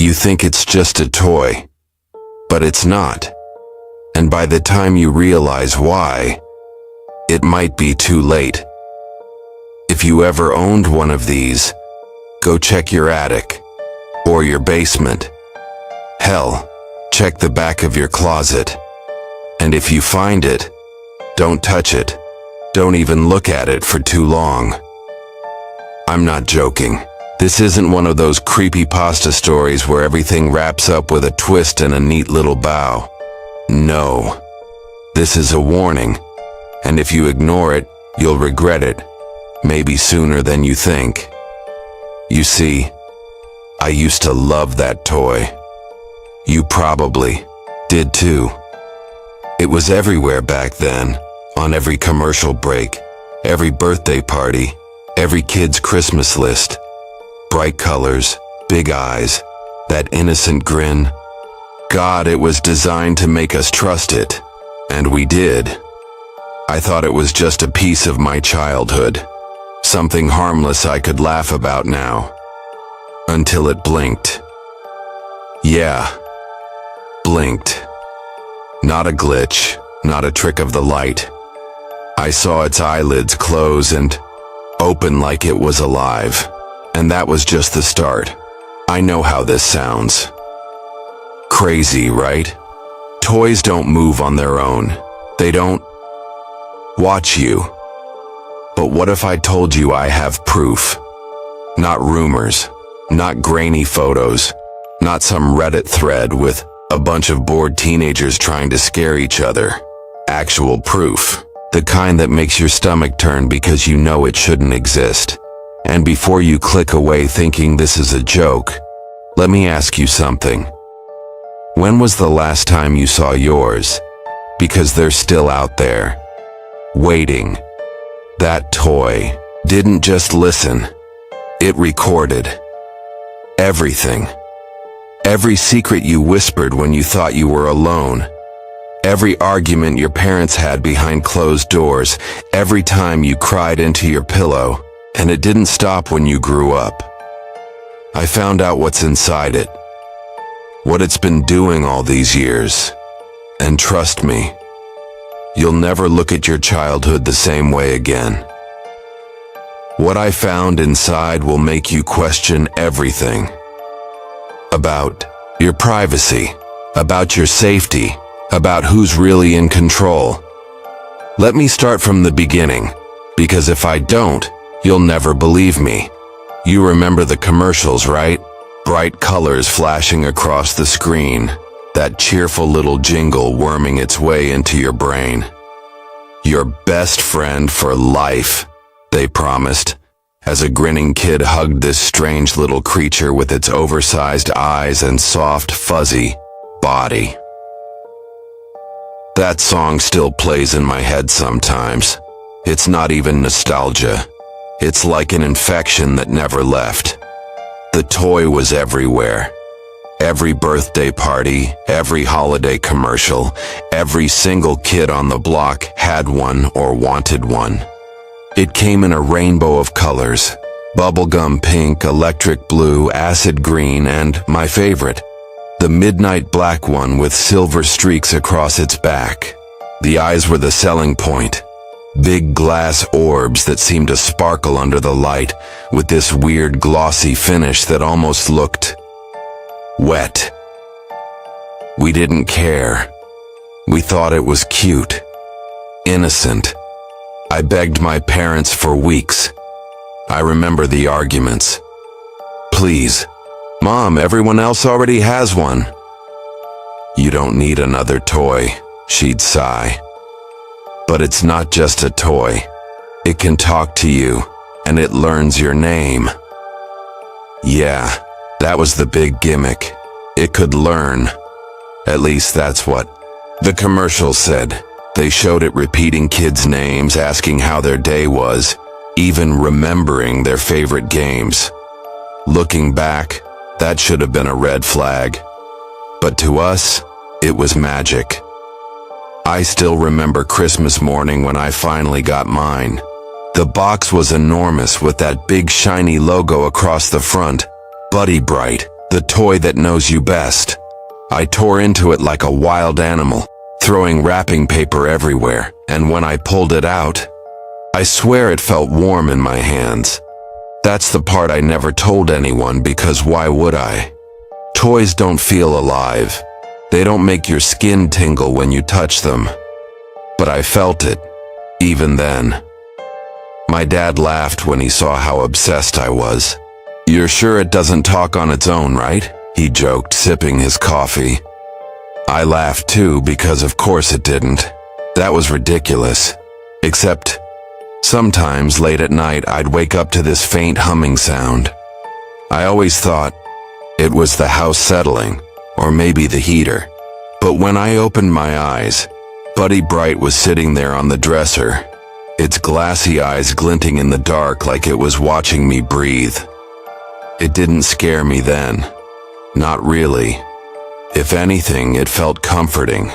You think it's just a toy, but it's not. And by the time you realize why, it might be too late. If you ever owned one of these, go check your attic or your basement. Hell, check the back of your closet. And if you find it, don't touch it. Don't even look at it for too long. I'm not joking. This isn't one of those creepypasta stories where everything wraps up with a twist and a neat little bow. No. This is a warning, and if you ignore it, you'll regret it, maybe sooner than you think. You see, I used to love that toy. You probably did too. It was everywhere back then, on every commercial break, every birthday party, every kid's Christmas list. Bright colors, big eyes, that innocent grin. God, it was designed to make us trust it. And we did. I thought it was just a piece of my childhood. Something harmless I could laugh about now. Until it blinked. Yeah. Blinked. Not a glitch, not a trick of the light. I saw its eyelids close and open like it was alive. And that was just the start. I know how this sounds. Crazy, right? Toys don't move on their own. They don't watch you. But what if I told you I have proof? Not rumors, not grainy photos, not some Reddit thread with a bunch of bored teenagers trying to scare each other. Actual proof. The kind that makes your stomach turn because you know it shouldn't exist. And before you click away thinking this is a joke, let me ask you something. When was the last time you saw yours? Because they're still out there, waiting. That toy didn't just listen, it recorded everything. Every secret you whispered when you thought you were alone. Every argument your parents had behind closed doors. Every time you cried into your pillow. And it didn't stop when you grew up. I found out what's inside it. What it's been doing all these years. And trust me, you'll never look at your childhood the same way again. What I found inside will make you question everything. About your privacy, about your safety, about who's really in control. Let me start from the beginning, because if I don't, you'll never believe me. You remember the commercials, right? Bright colors flashing across the screen. That cheerful little jingle worming its way into your brain. Your best friend for life, they promised, as a grinning kid hugged this strange little creature with its oversized eyes and soft, fuzzy body. That song still plays in my head sometimes. It's not even nostalgia. It's like an infection that never left. The toy was everywhere. Every birthday party, every holiday commercial, every single kid on the block had one or wanted one. It came in a rainbow of colors. Bubblegum pink, electric blue, acid green, and, my favorite, the midnight black one with silver streaks across its back. The eyes were the selling point. Big glass orbs that seemed to sparkle under the light with this weird glossy finish that almost looked wet. We didn't care. We thought it was cute, innocent. I begged my parents for weeks. I remember the arguments. Please, Mom, everyone else already has one. You don't need another toy, she'd sigh. But it's not just a toy. It can talk to you, and it learns your name. Yeah, that was the big gimmick. It could learn. At least that's what the commercial said. They showed it repeating kids' names, asking how their day was, even remembering their favorite games. Looking back, that should have been a red flag. But to us, it was magic. I still remember Christmas morning when I finally got mine. The box was enormous with that big shiny logo across the front, Buddy Brite, The toy that knows you best. I tore into it like a wild animal, throwing wrapping paper everywhere, and when I pulled it out, I swear it felt warm in my hands. That's the part I never told anyone because why would I? Toys don't feel alive. They don't make your skin tingle when you touch them. But I felt it, even then. My dad laughed when he saw how obsessed I was. "You're sure it doesn't talk on its own, right?" he joked, sipping his coffee. I laughed too because of course it didn't. That was ridiculous. Except, sometimes late at night I'd wake up to this faint humming sound. I always thought it was the house settling, or maybe the heater. But when I opened my eyes, Buddy Brite was sitting there on the dresser, its glassy eyes glinting in the dark like it was watching me breathe. It didn't scare me then. Not really. If anything, it felt comforting,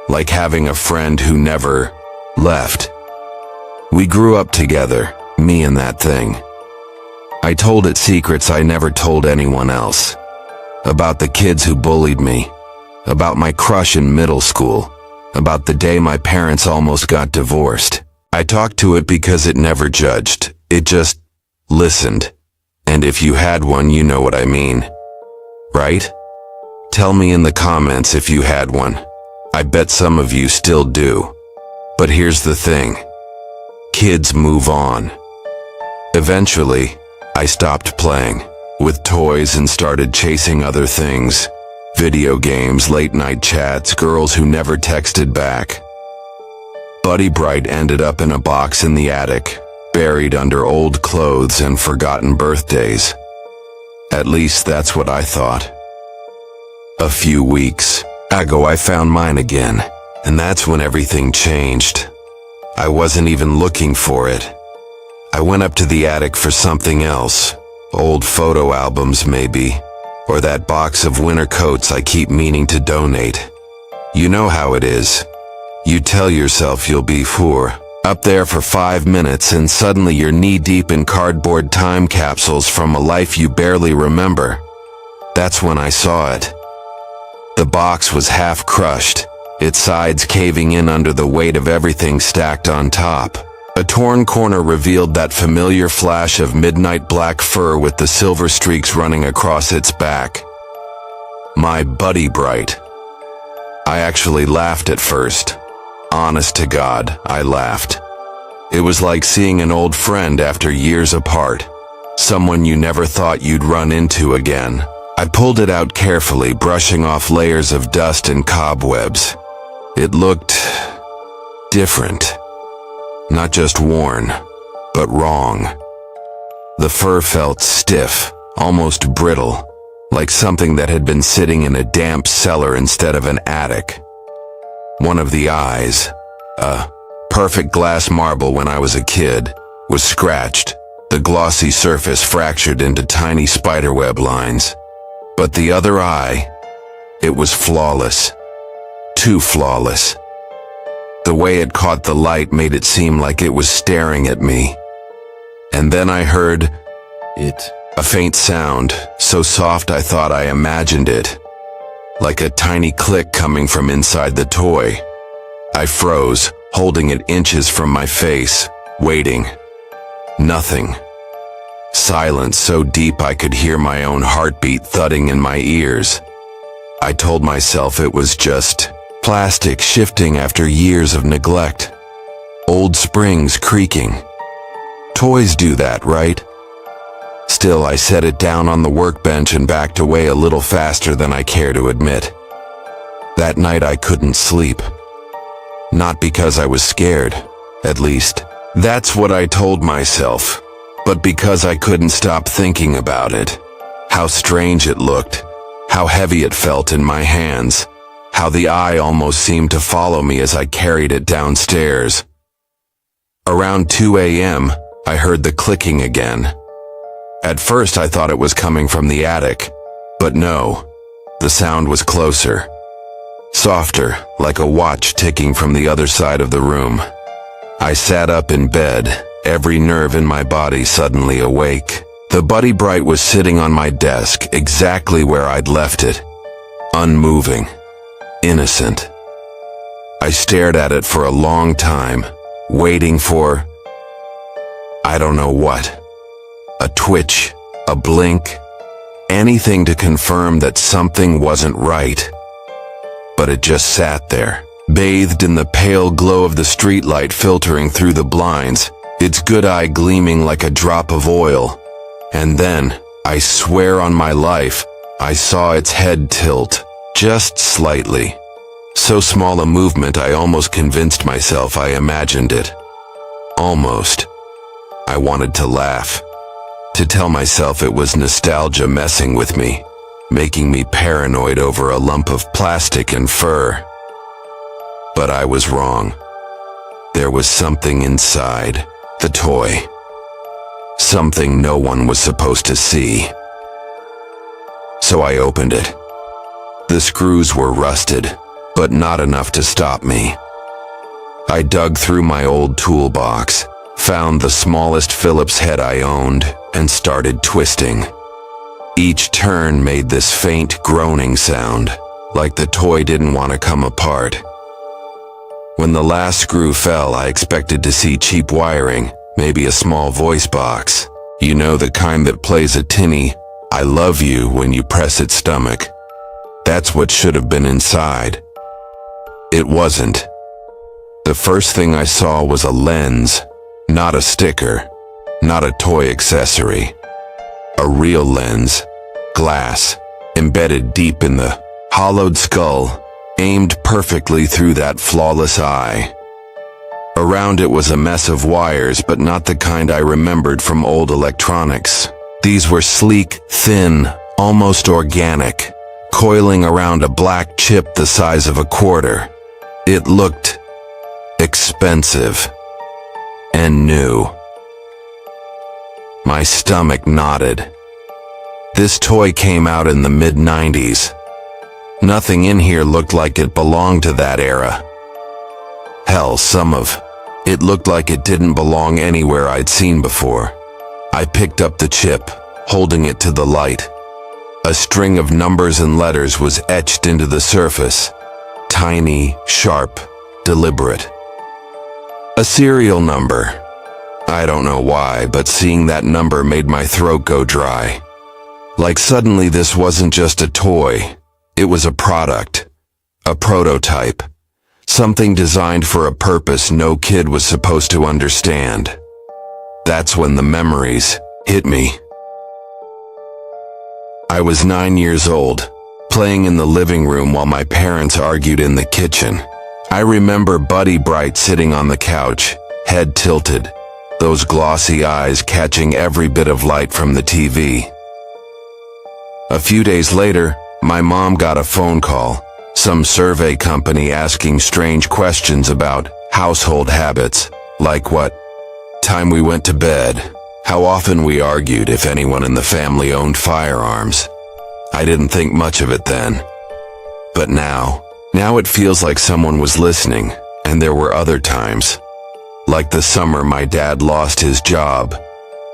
like having a friend who never left. We grew up together, me and that thing. I told it secrets I never told anyone else. About the kids who bullied me, about my crush in middle school, about the day my parents almost got divorced. I talked to it because it never judged. It just listened. And if you had one, you know what I mean. Right? Tell me in the comments if you had one. I bet some of you still do. But here's the thing. Kids move on. Eventually, I stopped playing with toys and started chasing other things. Video games, late-night chats, girls who never texted back. Buddy Brite ended up in a box in the attic, buried under old clothes and forgotten birthdays. At least that's what I thought. A few weeks ago I found mine again, and that's when everything changed. I wasn't even looking for it. I went up to the attic for something else. Old photo albums maybe, or that box of winter coats I keep meaning to donate. You know how it is. You tell yourself you'll be up there for 5 minutes and suddenly you're knee-deep in cardboard time capsules from a life you barely remember. That's when I saw it. The box was half crushed, its sides caving in under the weight of everything stacked on top. A torn corner revealed that familiar flash of midnight black fur with the silver streaks running across its back. My Buddy Brite. I actually laughed at first. Honest to God, I laughed. It was like seeing an old friend after years apart. Someone you never thought you'd run into again. I pulled it out carefully, brushing off layers of dust and cobwebs. It looked different. Not just worn, but wrong. The fur felt stiff, almost brittle, like something that had been sitting in a damp cellar instead of an attic. One of the eyes, a perfect glass marble when I was a kid, was scratched, the glossy surface fractured into tiny spiderweb lines. But the other eye, it was flawless. Too flawless. The way it caught the light made it seem like it was staring at me. And then I heard it, a faint sound, so soft I thought I imagined it. Like a tiny click coming from inside the toy. I froze, holding it inches from my face, waiting. Nothing. Silence so deep I could hear my own heartbeat thudding in my ears. I told myself it was just plastic shifting after years of neglect. Old springs creaking. Toys do that, right? Still, I set it down on the workbench and backed away a little faster than I care to admit. That night I couldn't sleep. Not because I was scared, at least. That's what I told myself. But because I couldn't stop thinking about it. How strange it looked. How heavy it felt in my hands. How the eye almost seemed to follow me as I carried it downstairs. Around 2 a.m., I heard the clicking again. At first I thought it was coming from the attic, but no, the sound was closer. Softer, like a watch ticking from the other side of the room. I sat up in bed, every nerve in my body suddenly awake. The Buddy Brite was sitting on my desk exactly where I'd left it, unmoving, innocent. I stared at it for a long time, waiting for, I don't know what, a twitch, a blink, anything to confirm that something wasn't right. But it just sat there, bathed in the pale glow of the streetlight filtering through the blinds, its good eye gleaming like a drop of oil. And then, I swear on my life, I saw its head tilt, just slightly. So small a movement I almost convinced myself I imagined it. Almost. I wanted to laugh, to tell myself it was nostalgia messing with me, making me paranoid over a lump of plastic and fur. But I was wrong. There was something inside the toy. Something no one was supposed to see. So I opened it. The screws were rusted, but not enough to stop me. I dug through my old toolbox, found the smallest Phillips head I owned, and started twisting. Each turn made this faint groaning sound, like the toy didn't want to come apart. When the last screw fell, I expected to see cheap wiring, maybe a small voice box. You know, the kind that plays a tinny, "I love you" when you press its stomach. That's what should have been inside. It wasn't. The first thing I saw was a lens, not a sticker, not a toy accessory. A real lens, glass, embedded deep in the hollowed skull, aimed perfectly through that flawless eye. Around it was a mess of wires, but not the kind I remembered from old electronics. These were sleek, thin, almost organic, coiling around a black chip the size of a quarter. It looked expensive and new. My stomach knotted. This toy came out in the mid-90s. Nothing in here looked like it belonged to that era. Hell, some of it looked like it didn't belong anywhere I'd seen before. I picked up the chip, holding it to the light. A string of numbers and letters was etched into the surface. Tiny, sharp, deliberate. A serial number. I don't know why, but seeing that number made my throat go dry. Like suddenly this wasn't just a toy. It was a product. A prototype. Something designed for a purpose no kid was supposed to understand. That's when the memories hit me. I was 9 years old, playing in the living room while my parents argued in the kitchen. I remember Buddy Brite sitting on the couch, head tilted, those glossy eyes catching every bit of light from the TV. A few days later, my mom got a phone call, some survey company asking strange questions about household habits, like what time we went to bed, how often we argued, if anyone in the family owned firearms. I didn't think much of it then. But now it feels like someone was listening, and there were other times. Like the summer my dad lost his job.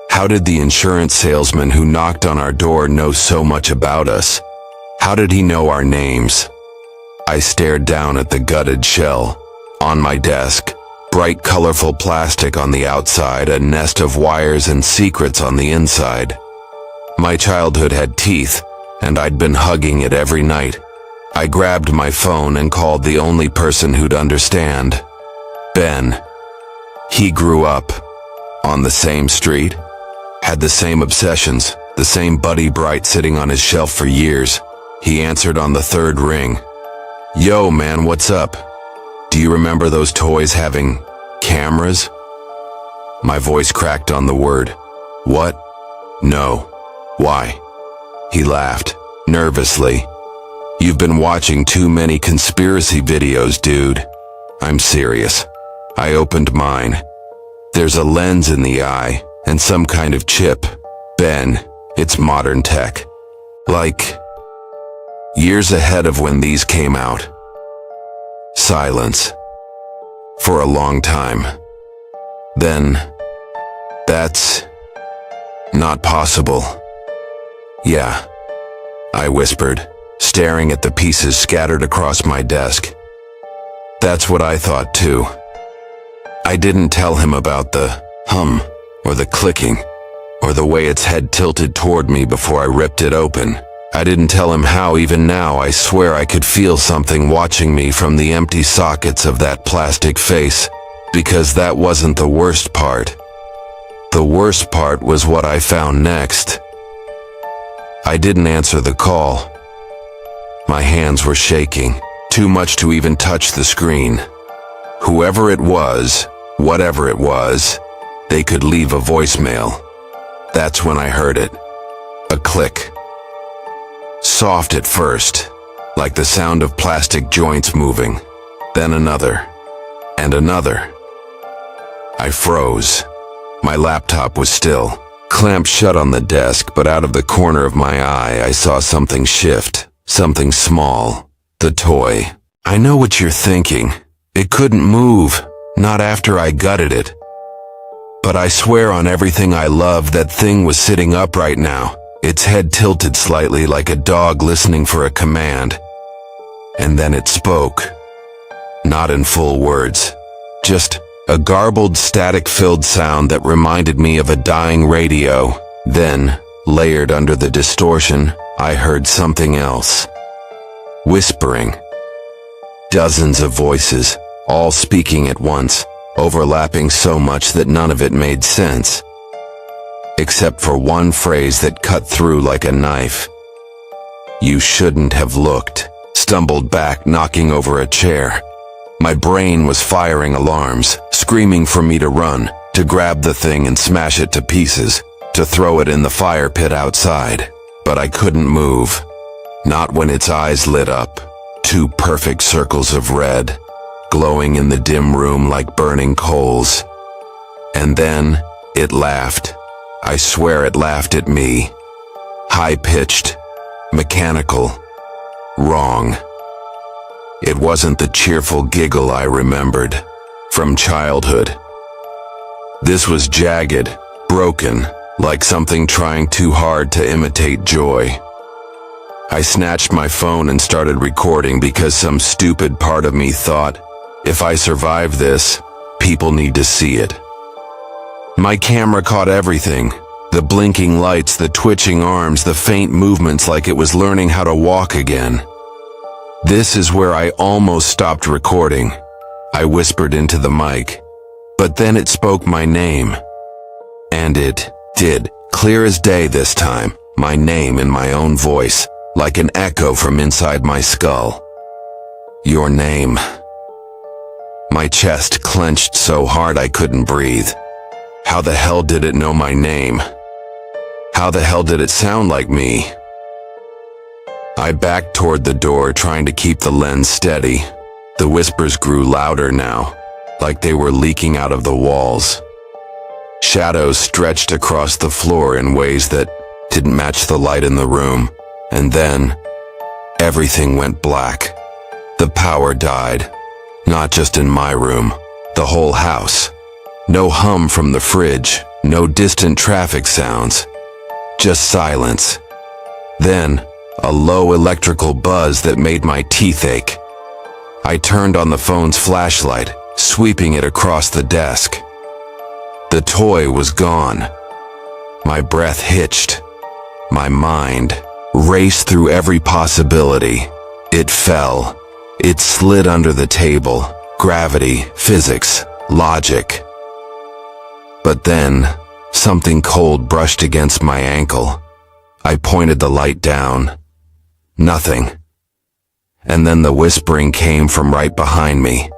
How did the insurance salesman who knocked on our door know so much about us? How did he know our names? I stared down at the gutted shell. On my desk, bright colorful plastic on the outside, a nest of wires and secrets on the inside. My childhood had teeth, and I'd been hugging it every night. I grabbed my phone and called the only person who'd understand. Ben. He grew up on the same street, had the same obsessions, the same Buddy Brite sitting on his shelf for years. He answered on the third ring. "Yo, man, what's up? Do you remember those toys having cameras?" My voice cracked on the word. "What? No. Why?" He laughed, nervously. "You've been watching too many conspiracy videos, dude." I'm serious. I opened mine. There's a lens in the eye, and some kind of chip. Ben, it's modern tech. Like years ahead of when these came out. Silence. For a long time. Then, that's Not possible. Yeah, I whispered, staring at the pieces scattered across my desk. That's what I thought too. I didn't tell him about the hum, or the clicking, or the way its head tilted toward me before I ripped it open. I didn't tell him how even now I swear I could feel something watching me from the empty sockets of that plastic face, because that wasn't the worst part. The worst part was what I found next. I didn't answer the call. My hands were shaking, too much to even touch the screen. Whoever it was, whatever it was, they could leave a voicemail. That's when I heard it. A click. Soft at first, like the sound of plastic joints moving. Then another. And another. I froze. My laptop was still, clamped shut on the desk, but out of the corner of my eye I saw something shift. Something small. The toy. I know what you're thinking. It couldn't move. Not after I gutted it. But I swear on everything I love that thing was sitting up right now, its head tilted slightly like a dog listening for a command. And then it spoke. Not in full words. Just a garbled, static-filled sound that reminded me of a dying radio. Then, layered under the distortion, I heard something else. Whispering. Dozens of voices, all speaking at once, overlapping so much that none of it made sense. Except for one phrase that cut through like a knife. You shouldn't have looked. Stumbled back, knocking over a chair. My brain was firing alarms, screaming for me to run, to grab the thing and smash it to pieces, to throw it in the fire pit outside. But I couldn't move. Not when its eyes lit up. Two perfect circles of red, glowing in the dim room like burning coals. And then, it laughed. I swear it laughed at me. High-pitched, mechanical, wrong. It wasn't the cheerful giggle I remembered from childhood. This was jagged, broken, like something trying too hard to imitate joy. I snatched my phone and started recording because some stupid part of me thought, if I survive this, people need to see it. My camera caught everything. The blinking lights, the twitching arms, the faint movements like it was learning how to walk again. This is where I almost stopped recording. I whispered into the mic. But then it spoke my name. And it did, clear as day this time, my name in my own voice, like an echo from inside my skull. Your name. My chest clenched so hard I couldn't breathe. How the hell did it know my name? How the hell did it sound like me? I backed toward the door, trying to keep the lens steady. The whispers grew louder now, like they were leaking out of the walls. Shadows stretched across the floor in ways that didn't match the light in the room. And then, everything went black. The power died. Not just in my room, the whole house. No hum from the fridge, no distant traffic sounds. Just silence. Then, a low electrical buzz that made my teeth ache. I turned on the phone's flashlight, sweeping it across the desk. The toy was gone. My breath hitched. My mind raced through every possibility. It fell. It slid under the table. Gravity, physics, logic. But then, something cold brushed against my ankle. I pointed the light down. Nothing. And then the whispering came from right behind me.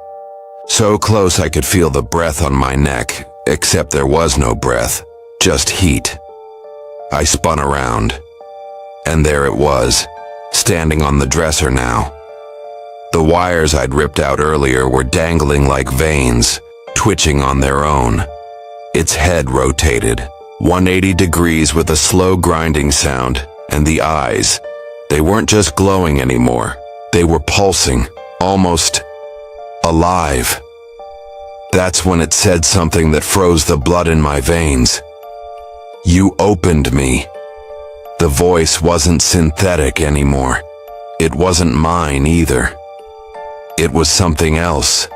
So close I could feel the breath on my neck, except there was no breath, just heat. I spun around. And there it was, standing on the dresser now. The wires I'd ripped out earlier were dangling like veins, twitching on their own. Its head rotated, 180 degrees with a slow grinding sound, and the eyes, they weren't just glowing anymore. They were pulsing, almost alive. That's when it said something that froze the blood in my veins. You opened me. The voice wasn't synthetic anymore. It wasn't mine either. It was something else.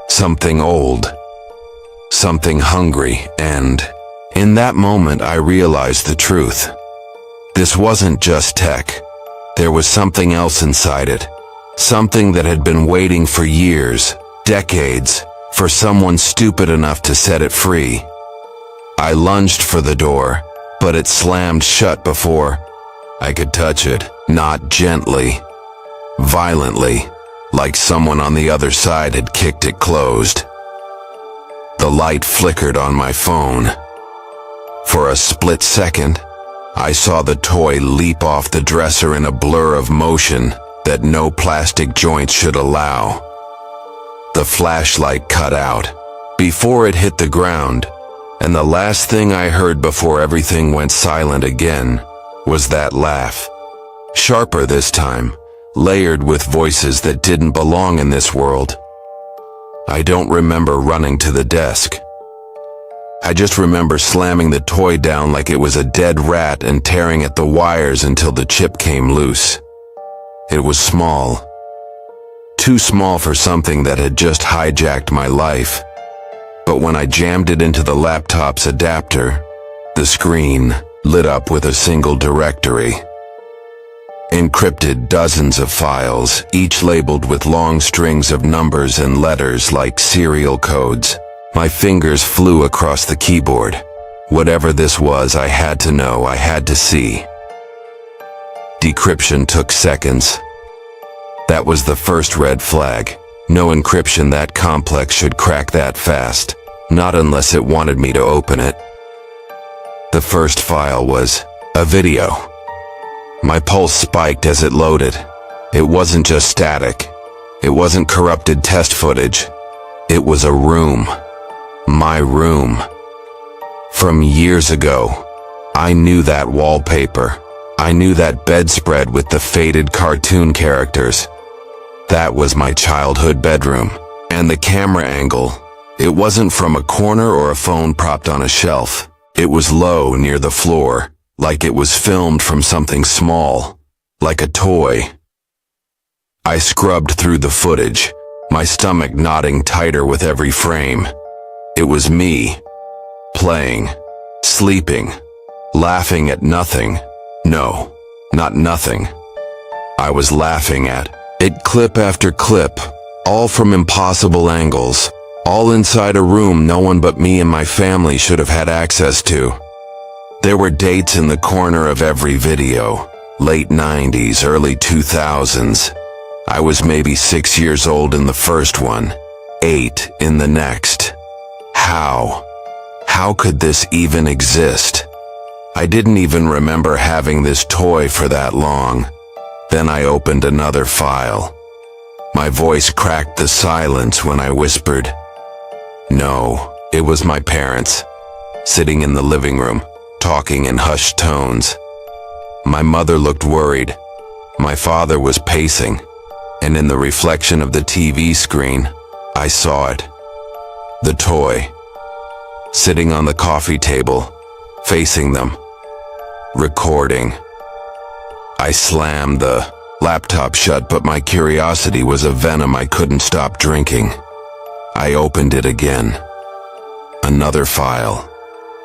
Something old. Something hungry, and in that moment I realized the truth. This wasn't just tech. There was something else inside it. Something that had been waiting for years, decades, for someone stupid enough to set it free. I lunged for the door, but it slammed shut before I could touch it, not gently, violently, like someone on the other side had kicked it closed. The light flickered on my phone. For a split second, I saw the toy leap off the dresser in a blur of motion that no plastic joint should allow. The flashlight cut out before it hit the ground, and the last thing I heard before everything went silent again was that laugh. Sharper this time, layered with voices that didn't belong in this world. I don't remember running to the desk. I just remember slamming the toy down like it was a dead rat and tearing at the wires until the chip came loose. It was small. Too small for something that had just hijacked my life. But when I jammed it into the laptop's adapter, the screen lit up with a single directory. Encrypted dozens of files, each labeled with long strings of numbers and letters like serial codes. My fingers flew across the keyboard. Whatever this was, I had to know, I had to see. Decryption took seconds. That was the first red flag. No encryption that complex should crack that fast, not unless it wanted me to open it. The first file was a video. My pulse spiked as it loaded. It wasn't just static. It wasn't corrupted test footage. It was a room. My room. From years ago, I knew that wallpaper. I knew that bedspread with the faded cartoon characters. That was my childhood bedroom. And the camera angle, it wasn't from a corner or a phone propped on a shelf. It was low near the floor, like it was filmed from something small, like a toy. I scrubbed through the footage, my stomach knotting tighter with every frame. It was me, playing, sleeping, laughing at nothing. No, not nothing. I was laughing at it clip after clip, all from impossible angles, all inside a room no one but me and my family should have had access to. There were dates in the corner of every video, late 90s, early 2000s. I was maybe 6 years old in the first one, 8 in the next. How could this even exist? I didn't even remember having this toy for that long. Then I opened another file. My voice cracked the silence when I whispered. No, it was my parents, sitting in the living room, talking in hushed tones. My mother looked worried. My father was pacing, and in the reflection of the TV screen, I saw it. The toy, sitting on the coffee table, facing them, recording. I slammed the laptop shut, but my curiosity was a venom I couldn't stop drinking. I opened it again. Another file,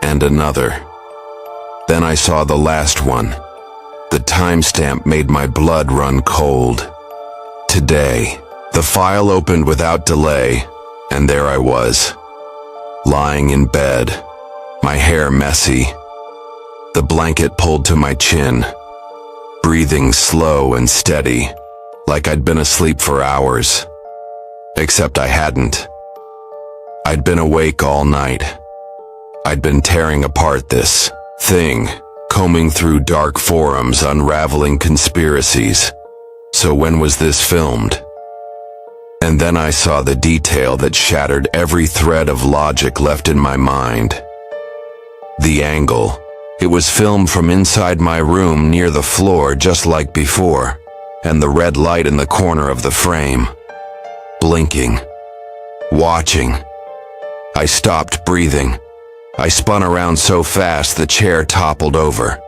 and another. Then I saw the last one. The timestamp made my blood run cold. Today. The file opened without delay, and there I was, lying in bed, my hair messy, the blanket pulled to my chin, breathing slow and steady, like I'd been asleep for hours. Except I hadn't. I'd been awake all night. I'd been tearing apart this thing, combing through dark forums, unraveling conspiracies. So when was this filmed? And then I saw the detail that shattered every thread of logic left in my mind. The angle. It was filmed from inside my room near the floor just like before, and the red light in the corner of the frame. Blinking. Watching. I stopped breathing. I spun around so fast the chair toppled over.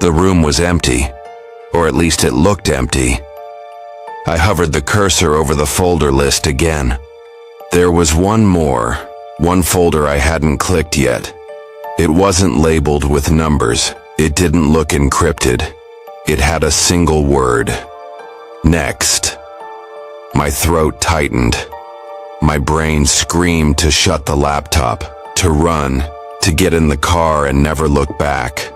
The room was empty, or at least it looked empty. I hovered the cursor over the folder list again. There was one folder I hadn't clicked yet. It wasn't labeled with numbers. It didn't look encrypted. It had a single word. Next. My throat tightened. My brain screamed to shut the laptop, to run, to get in the car and never look back.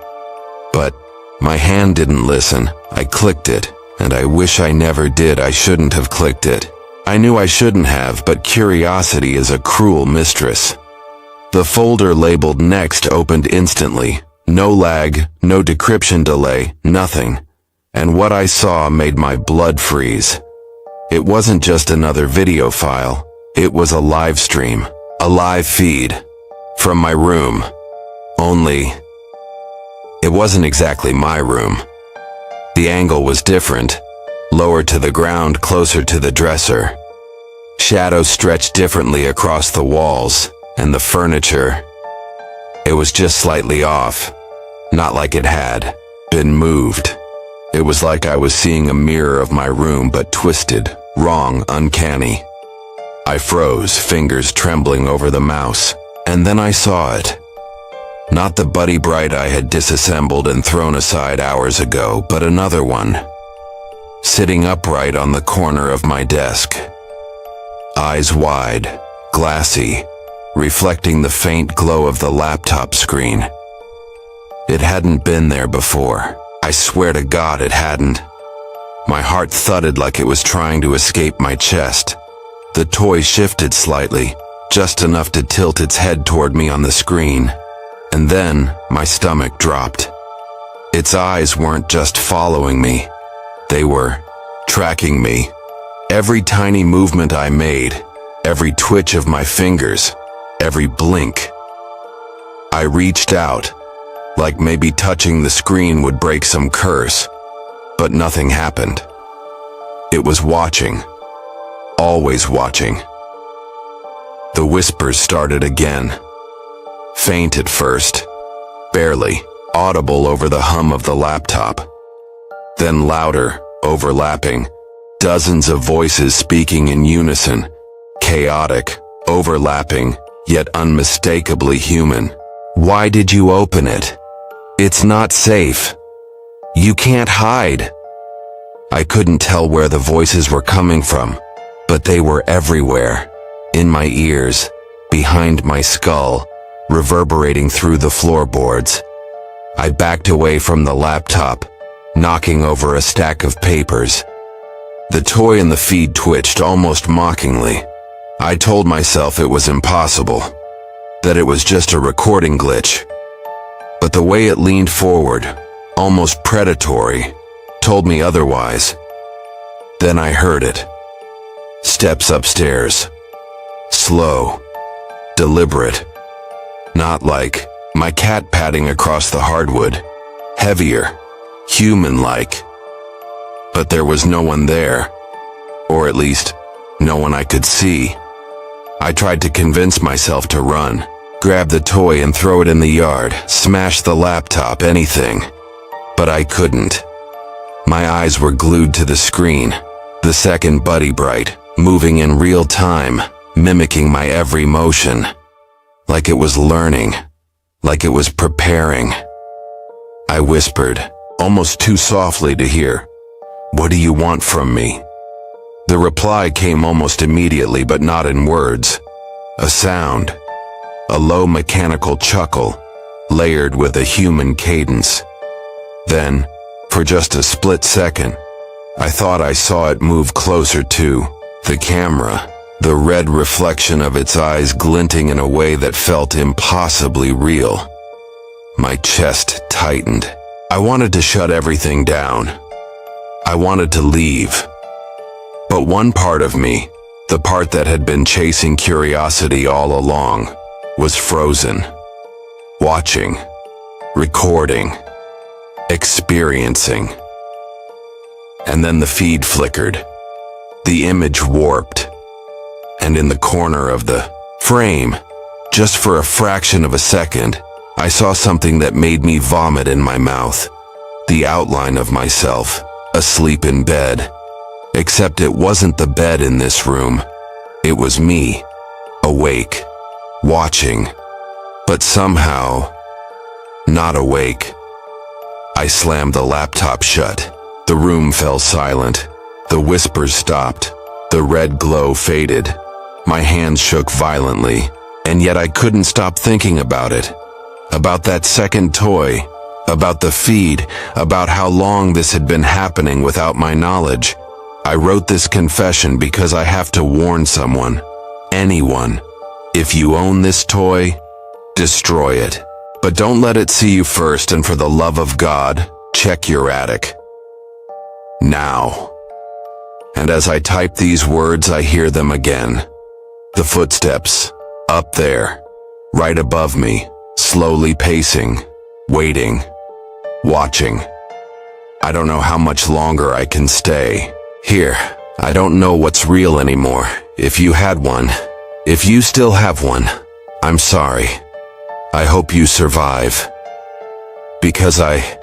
But my hand didn't listen. I clicked it, and I wish I never did. I shouldn't have clicked it. I knew I shouldn't have, but curiosity is a cruel mistress. The folder labeled Next opened instantly. No lag, no decryption delay, nothing. And what I saw made my blood freeze. It wasn't just another video file. It was a live stream, a live feed, from my room. Only, it wasn't exactly my room. The angle was different, lower to the ground, closer to the dresser. Shadows stretched differently across the walls, and the furniture. It was just slightly off, not like it had been moved. It was like I was seeing a mirror of my room, but twisted, wrong, uncanny. I froze, fingers trembling over the mouse, and then I saw it. Not the Buddy Brite I had disassembled and thrown aside hours ago, but another one. Sitting upright on the corner of my desk. Eyes wide, glassy, reflecting the faint glow of the laptop screen. It hadn't been there before. I swear to God it hadn't. My heart thudded like it was trying to escape my chest. The toy shifted slightly, just enough to tilt its head toward me on the screen. And then my stomach dropped. Its eyes weren't just following me. They were tracking me. Every tiny movement I made, every twitch of my fingers, every blink. I reached out, like maybe touching the screen would break some curse, but nothing happened. It was watching, always watching. The whispers started again. Faint at first, barely audible over the hum of the laptop. Then louder, overlapping, dozens of voices speaking in unison, chaotic, overlapping, yet unmistakably human. Why did you open it? It's not safe. You can't hide. I couldn't tell where the voices were coming from, but they were everywhere, in my ears, behind my skull, reverberating through the floorboards. I backed away from the laptop, knocking over a stack of papers. The toy in the feed twitched almost mockingly. I told myself it was impossible, that it was just a recording glitch. But the way it leaned forward, almost predatory, told me otherwise. Then I heard it. Steps upstairs. Slow. Deliberate. Not like my cat padding across the hardwood. Heavier. Human-like. But there was no one there. Or at least, no one I could see. I tried to convince myself to run. Grab the toy and throw it in the yard. Smash the laptop, anything. But I couldn't. My eyes were glued to the screen. The second Buddy Brite, moving in real time, mimicking my every motion. Like it was learning. Like it was preparing. I whispered, almost too softly to hear. What do you want from me? The reply came almost immediately, but not in words. A sound. A low mechanical chuckle, layered with a human cadence. Then, for just a split second, I thought I saw it move closer to the camera, the red reflection of its eyes glinting in a way that felt impossibly real. My chest tightened. I wanted to shut everything down. I wanted to leave. But one part of me, the part that had been chasing curiosity all along, was frozen. Watching. Recording. Experiencing. And then the feed flickered. The image warped. And in the corner of the frame, Just for a fraction of a second, I saw something that made me vomit in my mouth. The outline of myself, asleep in bed. Except it wasn't the bed in this room. It was me, awake, watching, but somehow not awake. I slammed the laptop shut. The room fell silent. The whispers stopped. The red glow faded. My hands shook violently, and yet I couldn't stop thinking about it. About that second toy, about the feed, about how long this had been happening without my knowledge. I wrote this confession because I have to warn someone, anyone. If you own this toy, destroy it. But don't let it see you first, and for the love of God, check your attic. Now. And as I type these words, I hear them again. The footsteps, up there, right above me, slowly pacing, waiting, watching. I don't know how much longer I can stay. Here, I don't know what's real anymore. If you had one, if you still have one, I'm sorry. I hope you survive. Because I